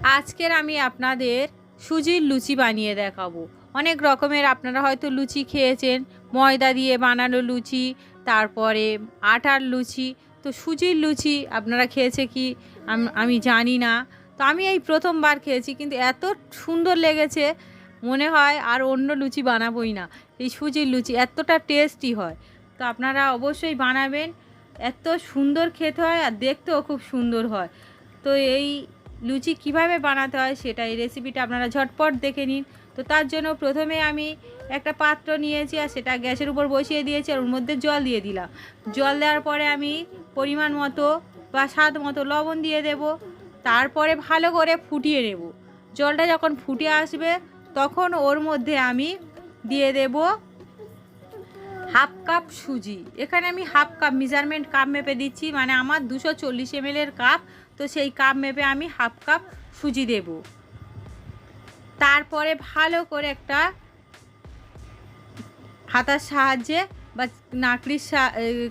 আজকের আমি আপনাদের সুজির লুচি বানিয়ে দেখাবো। অনেক রকমের আপনারা হয়তো লুচি খেয়েছেন, ময়দা দিয়ে বানানো লুচি, তারপরে আটার লুচি। তো সুজির লুচি আপনারা খেয়েছে কি আমি জানি না। তো আমি এই প্রথমবার খেয়েছি, কিন্তু এত সুন্দর লেগেছে মনে হয় আর অন্য লুচি বানাবোই না। এই সুজির লুচি এতটা টেস্টি হয়, তো আপনারা অবশ্যই বানাবেন। এত সুন্দর খেতে হয় আর দেখতেও খুব সুন্দর হয়। তো এই লুচি কিভাবে বানাতে হয় সেটা এই রেসিপিটা আপনারা ঝটপট দেখে নিন। তো তার জন্য প্রথমে আমি একটা পাত্র নিয়েছি আর সেটা গ্যাসের উপর বসিয়ে দিয়েছি, আর ওর মধ্যে জল দিয়ে দিলাম। জল দেওয়ার পরে আমি পরিমাণ মতো বা স্বাদ মতো লবণ দিয়ে দেব। তারপরে ভালো করে ফুটিয়ে নেব। জলটা যখন ফুটে আসবে তখন ওর মধ্যে আমি দিয়ে দেব হাফ কাপ সুজি। এখানে আমি হাফ কাপ মেজারমেন্ট কাপ মেপে দিচ্ছি, মানে আমার 240 ml কাপ, তো সেই কাপ মেপে আমি হাফ কাপ সুজি দেব। তারপরে ভালো করে একটা হাতার সাহায্যে বা নাকড়ির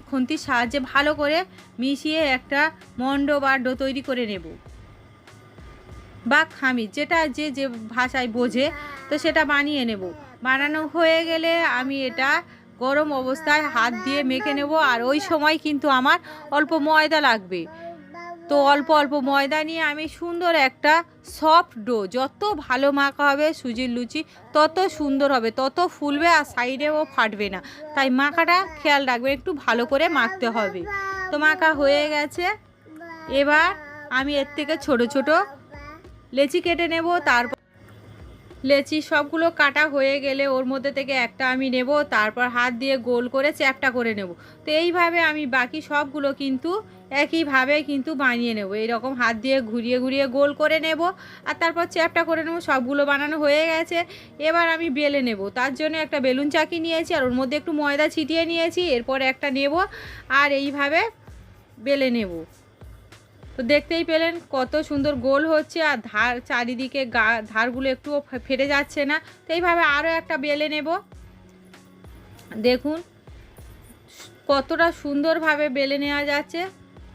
খুন্তির সাহায্যে ভালো করে মিশিয়ে একটা মণ্ড বা ডো তৈরি করে নেব, বা খামির, যেটা যে যে ভাষায় বোঝে তো সেটা বানিয়ে নেব। বানানো হয়ে গেলে আমি এটা গরম অবস্থায় হাত দিয়ে মেখে নেব। আর ওই সময় কিন্তু আমার অল্প ময়দা লাগবে। তো অল্প অল্প ময়দা নিয়ে আমি সুন্দর একটা সফট ডো, যত ভালো মাখা হবে সুজির লুচি তত সুন্দর হবে, তত ফুলবে আর সাইডেও ফাটবে না। তাই মাখাটা খেয়াল রাখবে, একটু ভালো করে মাখতে হবে। তো মাখা হয়ে গেছে। এবার আমি এর থেকে ছোট ছোট লেচি কেটে নেব। তারপর লেচি সবগুলো কাটা হয়ে গেলে ওর মধ্যে থেকে একটা আমি নেব, তারপর হাত দিয়ে গোল করে চ্যাপটা করে নেব। তো এইভাবে আমি বাকি সবগুলো কিন্তু একইভাবে কিন্তু বানিয়ে নেব। এইরকম হাত দিয়ে ঘুরিয়ে ঘুরিয়ে গোল করে নেব আর তারপর চ্যাপটা করে নেব। সবগুলো বানানো হয়ে গেছে। এবার আমি বেলে নেব। তার জন্য একটা বেলুন চাকি নিয়েছি আর ওর মধ্যে একটু ময়দা ছিটিয়ে নিয়েছি। এরপরে একটা নেব আর এইভাবে বেলে নেব। তো দেখতেই পেলেন কত সুন্দর গোল হচ্ছে, আর ধার চারিদিকে ধারগুলো একটুও ফেটে যাচ্ছে না। তো এইভাবে আরও একটা বেলে নেব। দেখুন কতটা সুন্দরভাবে বেলে নেওয়া যাচ্ছে।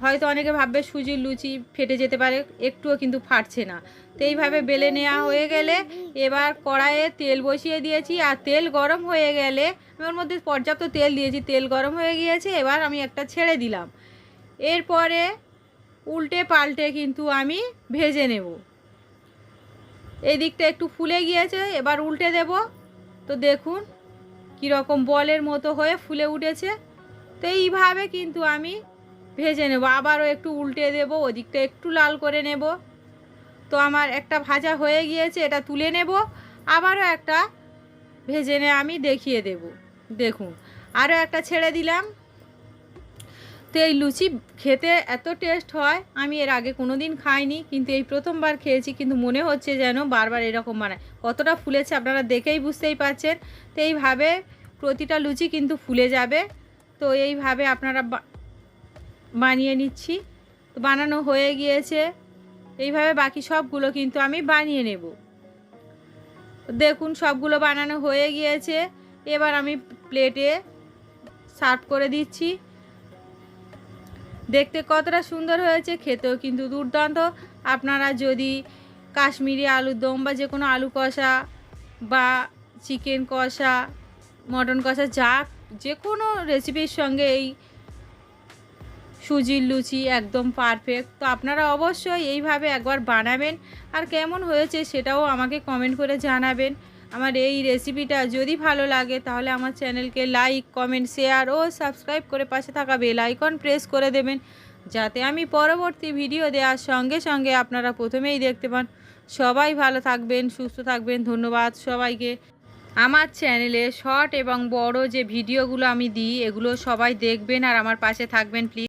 হয়তো অনেকে ভাববে সুজির লুচি ফেটে যেতে পারে, একটুও কিন্তু ফাটছে না। তো এইভাবে বেলে নেওয়া হয়ে গেলে এবার কড়াইয়ে তেল বসিয়ে দিয়েছি, আর তেল গরম হয়ে গেলে আমি ওর মধ্যে পর্যাপ্ত তেল দিয়েছি। তেল গরম হয়ে গিয়েছে, এবার আমি একটা ছেড়ে দিলাম। এরপরে উল্টে পাল্টে কিন্তু আমি ভেজে নেব। এই দিকটা একটু ফুলে গিয়েছে, এবার উল্টে দেব। তো দেখুন কীরকম বলের মতো হয়ে ফুলে উঠেছে। তো এইভাবে কিন্তু আমি ভেজে নেব। আবারও একটু উল্টে দেব, ওদিকটা একটু লাল করে নেব। তো আমার একটা ভাজা হয়ে গিয়েছে, এটা তুলে নেব। আবারও একটা ভেজে নিয়ে আমি দেখিয়ে দেব। দেখুন আরও একটা ছেড়ে দিলাম। তো এই লুচি খেতে এত টেস্ট হয়, আমি এর আগে কোনো দিন খাইনি, কিন্তু এই প্রথমবার খেয়েছি। কিন্তু মনে হচ্ছে যেন বারবার এরকম বানায়। কতটা ফুলেছে আপনারা দেখেই বুঝতেই পারছেন। তো এইভাবে প্রতিটা লুচি কিন্তু ফুলে যাবে। তো এইভাবে আপনারা বানিয়ে নিচ্ছি। তো বানানো হয়ে গিয়েছে। এইভাবে বাকি সবগুলো কিন্তু আমি বানিয়ে নেব। দেখুন সবগুলো বানানো হয়ে গিয়েছে। এবার আমি প্লেটে সার্ভ করে দিচ্ছি। দেখতে কতটা সুন্দর হয়েছে, খেতেও কিন্তু দুর্দান্ত। আপনারা যদি কাশ্মীরি আলুর দম বা যে কোনো আলু কষা বা চিকেন কষা, মটন কষা, যে কোনো রেসিপির সঙ্গে এই সুজির লুচি একদম পারফেক্ট। তো আপনারা অবশ্যই এইভাবে একবার বানাবেন, আর কেমন হয়েছে সেটাও আমাকে কমেন্ট করে জানাবেন। আমার এই রেসিপিটা যদি ভালো লাগে তাহলে আমার চ্যানেলকে লাইক, কমেন্ট, শেয়ার ও সাবস্ক্রাইব করে পাশে থাকা বেল আইকন প্রেস করে দেবেন, যাতে আমি পরবর্তী ভিডিও দেওয়ার সঙ্গে সঙ্গে আপনারা প্রথমেই দেখতে পান। সবাই ভালো থাকবেন, সুস্থ থাকবেন। ধন্যবাদ সবাইকে। আমার চ্যানেলে শর্ট এবং বড় যে ভিডিওগুলো আমি দিই এগুলো সবাই দেখবেন আর আমার পাশে থাকবেন প্লিজ।